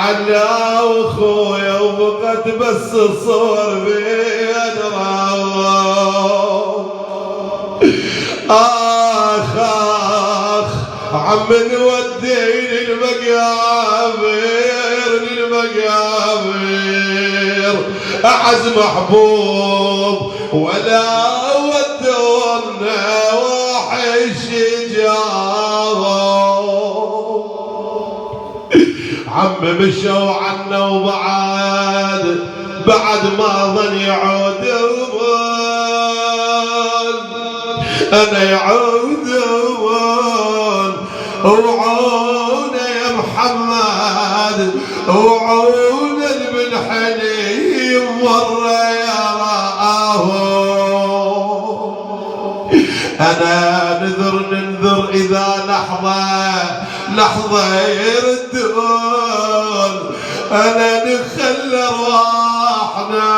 عنا واخويا وبقت بس الصور بين راو. آخ آخ عم نوديني المقابر أعز محبوب ولا ودونا وحش جاره. عم مشوا عنا وبعد ما ظن يعودون. أنا يعودون وعونا يا محمد وعونا من حليم مرة يراه. أنا ننذر إذا لحظة يردون. أنا نخلي أرواحنا